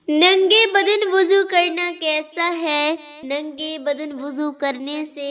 ننگے بدن وضو کرنا کیسا ہے؟ ننگے بدن وضو کرنے سے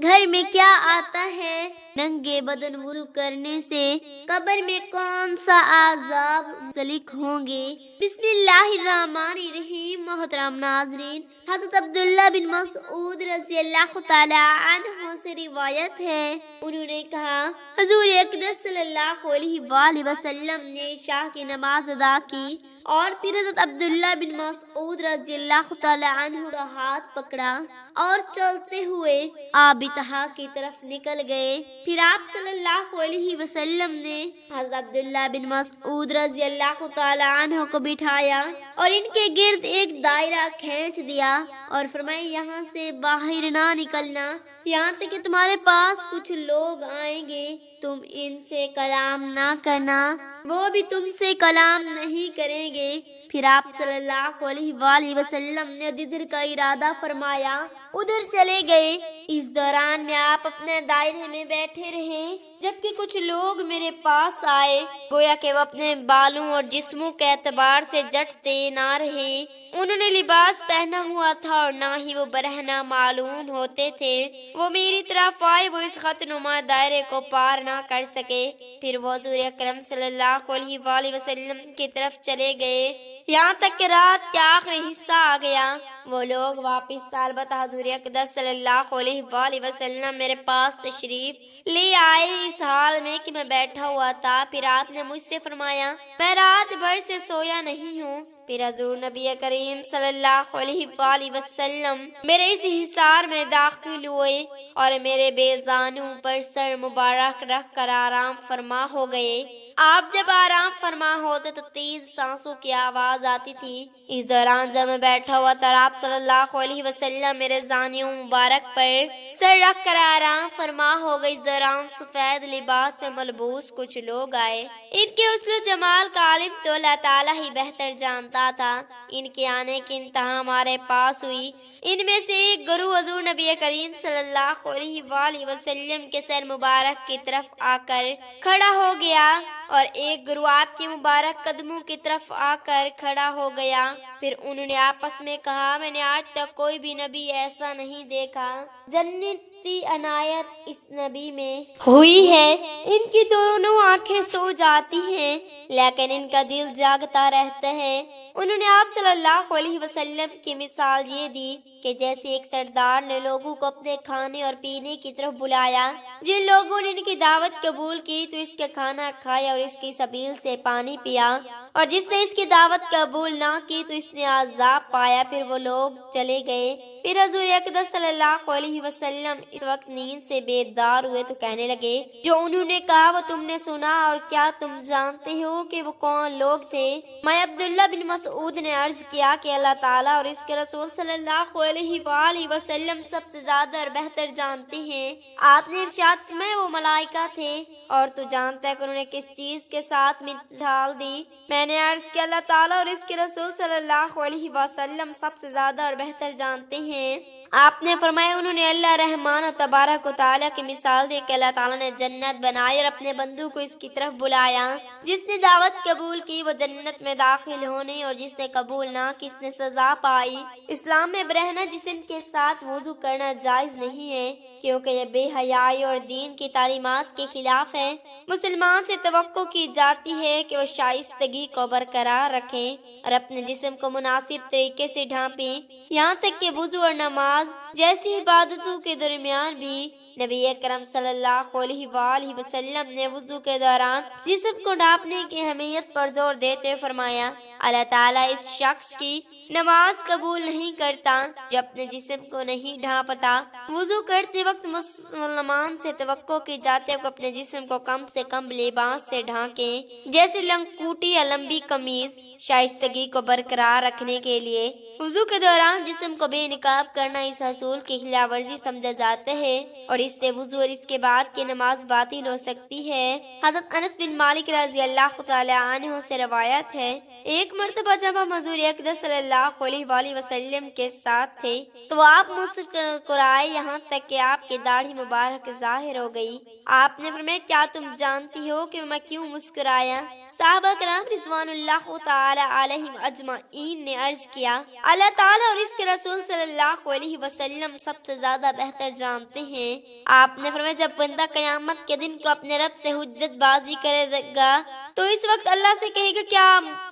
گھر میں کیا آتا ہے؟ ننگے بدن وضو کرنے سے قبر میں کون سا عذاب منسلک ہوں گے؟ بسم اللہ الرحمن الرحیم۔ محترم ناظرین، حضرت عبداللہ بن مسعود رضی اللہ تعالی عنہ سے روایت ہے، انہوں نے کہا حضور اقدس صلی اللہ علیہ وآلہ وسلم نے عشاء کی نماز ادا کی اور پھر حضرت عبداللہ بن مسعود رضی اللہ تعالی عنہ کا ہاتھ پکڑا اور چلتے ہوئے آب طہا کی طرف نکل گئے۔ پھر آپ صلی اللہ علیہ وسلم نے حضرت عبداللہ بن مسعود رضی اللہ تعالی عنہ کو بٹھایا اور ان کے گرد ایک دائرہ کھینچ دیا اور فرمایا یہاں سے باہر نہ نکلنا یہاں تک کہ تمہارے پاس کچھ لوگ آئیں گے، تم ان سے کلام نہ کرنا، وہ بھی تم سے کلام نہیں کریں گے۔ پھر آپ صلی اللہ علیہ وآلہ وسلم نے جدھر کا ارادہ فرمایا ادھر چلے گئے۔ اس دوران میں آپ اپنے دائرے میں بیٹھے رہے جبکہ کچھ لوگ میرے پاس آئے، گویا کہ وہ اپنے بالوں اور جسموں کے اعتبار سے جٹتے نہ رہے۔ انہوں نے لباس پہنا ہوا تھا اور نہ ہی وہ برہنہ معلوم ہوتے تھے۔ وہ میری طرف آئے، وہ اس خط نما دائرے کو پار نہ کر سکے۔ پھر وہ حضور اکرم صلی اللہ علیہ وآلہ وسلم کی طرف چلے گئے یہاں تک کہ رات کا آخری حصہ آ گیا۔ وہ لوگ واپس البتہ حضور اقدس صلی اللہ علیہ وآلہ وسلم میرے پاس تشریف لے آئے اس حال میں کہ میں بیٹھا ہوا تھا۔ پھر آپ نے مجھ سے فرمایا میں رات بھر سے سویا نہیں ہوں۔ پھر حضور نبی کریم صلی اللہ علیہ وآلہ وسلم میرے اس حصار میں داخل ہوئے اور میرے بے زانوں پر سر مبارک رکھ کر آرام فرما ہو گئے۔ آپ جب آرام فرما ہوتے تو تیز سانسوں کی آواز آتی تھی۔ اس دوران جب میں بیٹھا ہوا تھا آپ صلی اللہ علیہ وسلم میرے زانیوں مبارک پر سر رکھ کر آرام فرما ہو گئے۔ اس دوران سفید لباس میں ملبوس کچھ لوگ آئے۔ ان کے حسن و جمال کا عالم تو اللہ تعالیٰ ہی بہتر جانتا تھا۔ ان کے آنے کی انتہا ہمارے پاس ہوئی۔ ان میں سے ایک گروہ حضور نبی کریم صلی اللہ علیہ وآلہ وسلم کے سر مبارک کی طرف آ کر کھڑا ہو گیا اور ایک گروہ آپ کے مبارک قدموں کی طرف آ کر کھڑا ہو گیا۔ پھر انہوں نے آپس میں کہا میں نے آج تک کوئی بھی نبی ایسا نہیں دیکھا۔ جنتی عنایت اس نبی میں ہوئی ہے۔ ان کی دونوں آنکھیں سو جاتی ہیں لیکن ان کا دل جاگتا رہتا ہے۔ انہوں نے آپ صلی اللہ علیہ وسلم کی مثال یہ دی کہ جیسے ایک سردار نے لوگوں کو اپنے کھانے اور پینے کی طرف بلایا، جن لوگوں نے ان کی دعوت قبول کی تو اس کے کھانا کھایا اور اس کی سبیل سے پانی پیا، اور جس نے اس کی دعوت قبول نہ کی تو اس نے عذاب پایا۔ پھر وہ لوگ چلے گئے۔ پھر حضور اقدس صلی اللہ علیہ وسلم اس وقت نیند سے بیدار ہوئے تو کہنے لگے جو انہوں نے کہا وہ تم نے سنا، اور کیا تم جانتے ہو کہ وہ کون لوگ تھے؟ میں عبداللہ بن مسعود نے عرض کیا کہ اللہ تعالیٰ اور اس کے رسول صلی اللہ علیہ وآلہ وسلم سب سے زیادہ اور بہتر جانتے ہیں۔ آپ نے ارشاد فرمایا وہ ملائکہ تھے، اور تو جانتا ہے کہ انہوں نے کس چیز کے ساتھ مثال دی؟ میں نے عرض کیا اللہ تعالیٰ اور اس کے رسول صلی اللہ علیہ وسلم سب سے زیادہ اور بہتر جانتے ہیں۔ آپ نے فرمایا انہوں نے اللہ رحمان و تبارک و تعالیٰ کی مثال دی کہ اللہ تعالیٰ نے جنت بنائی اور اپنے بندوں کو اس کی طرف بلایا۔ جس نے دعوت قبول کی وہ جنت میں داخل ہونے اور جس نے قبول نہ کی اس نے سزا پائی۔ اسلام میں برہنہ جسم کے ساتھ وضو کرنا جائز نہیں ہے کیونکہ یہ بے حیائی اور دین کی تعلیمات کے خلاف ہے۔ مسلمان سے توقع کی جاتی ہے کہ وہ شائستگی کو برقرار رکھیں اور اپنے جسم کو مناسب طریقے سے ڈھانپیں، یہاں تک کہ وضو اور نماز جیسی عبادتوں کے درمیان بھی۔ نبی اکرم صلی اللہ علیہ وآلہ وسلم نے وضو کے دوران جسم کو ڈھانپنے کی اہمیت پر زور دیتے فرمایا اللہ تعالیٰ اس شخص کی نماز قبول نہیں کرتا جو اپنے جسم کو نہیں ڈھانپتا۔ وضو کرتے وقت مسلمان سے توقع کی جاتی ہے کہ اپنے جسم کو کم سے کم لباس سے ڈھانکیں جیسے لنگوٹی یا لمبی قمیض، شائستگی کو برقرار رکھنے کے لیے۔ وضو کے دوران جسم کو بے نقاب کرنا اس حصول کی خلاف ورزی سمجھا جاتا ہے اور اس سے وضو اور اس کے بعد کی نماز باطل ہو سکتی ہے۔ حضرت انس بن مالک رضی اللہ تعالی عنہ سے روایت ہے ایک ایک مرتبہ جب ہم حضور اقدس صلی اللہ علیہ وآلہ وسلم کے ساتھ تھے تو آپ مسکرائے یہاں تک کہ آپ کی داڑھی مبارک ظاہر ہو گئی۔ آپ نے فرمایا کیا تم جانتی ہو کہ میں کیوں مسکرایا؟ صحابہ کرام رضوان اللہ تعالی علیہم اجمعین نے عرض کیا اللہ تعالیٰ اور اس کے رسول صلی اللہ علیہ وسلم سب سے زیادہ بہتر جانتے ہیں۔ آپ نے فرمایا جب بندہ قیامت کے دن کو اپنے رب سے حجت بازی کرے گا تو اس وقت اللہ سے کہے گا کیا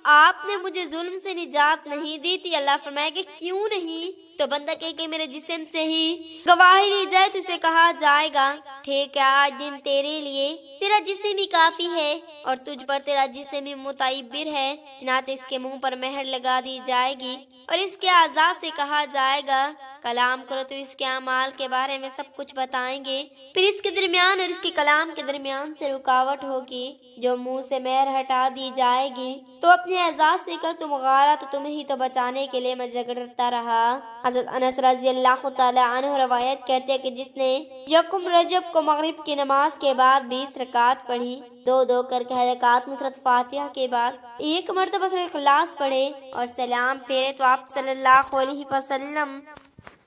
آپ نے مجھے ظلم سے نجات نہیں دی تھی؟ اللہ فرمائے گا کیوں نہیں؟ تو بندہ کہے کہ میرے جسم سے ہی گواہی لی جائے تو اسے کہا جائے گا ٹھیک ہے آج دن تیرے لیے تیرا جسم ہی کافی ہے اور تجھ پر تیرا جسم ہی متعبر ہے، چنانچہ اس کے منہ پر مہر لگا دی جائے گی اور اس کے اعضاء سے کہا جائے گا کلام کرو تو اس کے اعمال کے بارے میں سب کچھ بتائیں گے۔ پھر اس کے درمیان اور اس کے کلام کے درمیان سے رکاوٹ ہوگی جو منہ سے مہر ہٹا دی جائے گی تو اپنے اعضاء سے کہا تم غارہ تو تمہیں ہی تو بچانے کے لیے میں جھگڑتا رہا۔ حضرت انس رضی اللہ تعالی عنہ روایت کرتے ہیں کہ جس نے یکم رجب کو مغرب کی نماز کے بعد 20 رکعت پڑھی، دو دو کر کے ہر رکعت میں سورۃ فاتحہ کے بعد ایک مرتبہ سورۃ اخلاص پڑھے اور سلام پھیرے تو آپ صلی اللہ علیہ وسلم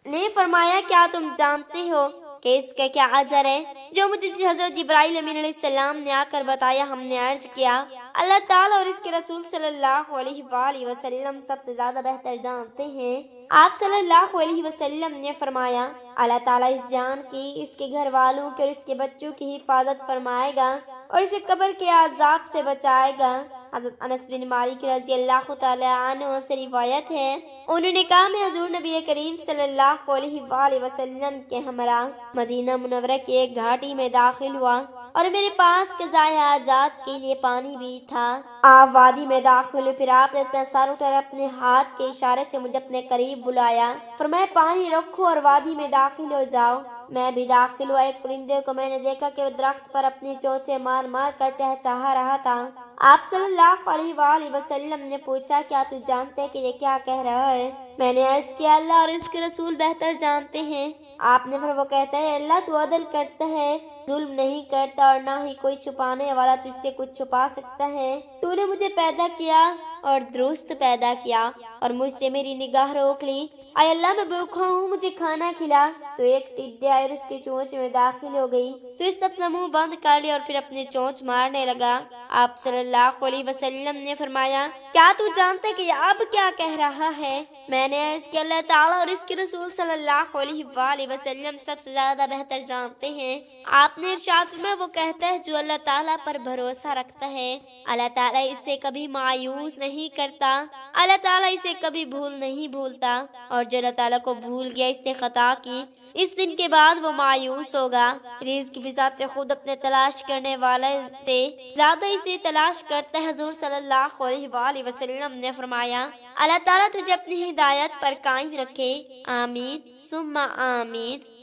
نے فرمایا کیا تم جانتے ہو کہ اس کا کیا اجر ہے؟ جو مجھے حضرت جبرائیل امین علیہ السلام نے آ کر بتایا ہم نے عرض کیا اللہ تعالیٰ اور اس کے رسول صلی اللہ علیہ وآلہ وسلم سب سے زیادہ بہتر جانتے ہیں۔ آپ صلی اللہ علیہ وسلم نے فرمایا اللہ تعالیٰ اس جان کی، اس کے گھر والوں کی اور اس کے بچوں کی حفاظت فرمائے گا اور اسے قبر کے عذاب سے بچائے گا۔ حضرت انس بن مالک رضی اللہ تعالی عنہ سے روایت ہے انہوں نے کہا میں حضور نبی کریم صلی اللہ علیہ وآلہ وسلم کے ہمراہ مدینہ منورہ کی ایک گھاٹی میں داخل ہوا اور میرے پاس قضائے حاجات کے لیے پانی بھی تھا۔ آپ وادی میں داخل ہوئے، پھر آپ نے اپنا سر اٹھا اپنے ہاتھ کے اشارے سے مجھے اپنے قریب بلایا، فرمایا پانی رکھو اور وادی میں داخل ہو جاؤ۔ میں بھی داخل ہوا، ایک پرندے کو میں نے دیکھا کہ وہ درخت پر اپنی چونچیں مار مار کر چہچہا رہا تھا۔ آپ صلی اللہ علیہ وآلہ وسلم نے پوچھا کیا تو جانتے کہ یہ کیا کہہ رہا ہے؟ میں نے عرض کیا اللہ اور اس کے رسول بہتر جانتے ہیں۔ آپ نے پھر وہ کہتا ہے اللہ تو عدل کرتا ہے، ظلم نہیں کرتا اور نہ ہی کوئی چھپانے والا تجھ سے کچھ چھپا سکتا ہے۔ تو نے مجھے پیدا کیا اور درست پیدا کیا اور مجھ سے میری نگاہ روک لی، اے اللہ میں بھوکا ہوں مجھے کھانا کھلا۔ تو ایک ٹڈی آئی اور اس کی چونچ میں داخل ہو گئی تو اس نے اپنا منہ بند کر لیا اور پھر اپنی چونچ مارنے لگا۔ آپ صلی اللہ علیہ وسلم نے فرمایا کیا تو جانتا ہے کہ یہ اب کیا کہہ رہا ہے؟ میں نے عرض کیا اللہ تعالیٰ اور اس کے رسول صلی اللہ علیہ وآلہ وسلم سب سے زیادہ بہتر جانتے ہیں۔ آپ نے ارشاد فرمایا وہ کہتا ہے جو اللہ تعالیٰ پر بھروسہ رکھتا ہے اللہ تعالیٰ اسے کبھی مایوس نہیں کرتا، اللہ تعالیٰ اسے کبھی بھول نہیں بھولتا، اور جو اللہ تعالیٰ کو بھول گیا اس نے خطا کی اس دن کے بعد وہ مایوس ہوگا۔ رزق بھی ذات خود اپنے تلاش کرنے والے سے زیادہ اسے تلاش کرتا ہے۔ حضور صلی اللہ علیہ وآلہ وسلم نے فرمایا اللہ تعالیٰ تجھے اپنی ہدایت پر قائم رکھے، آمین ثم آمین۔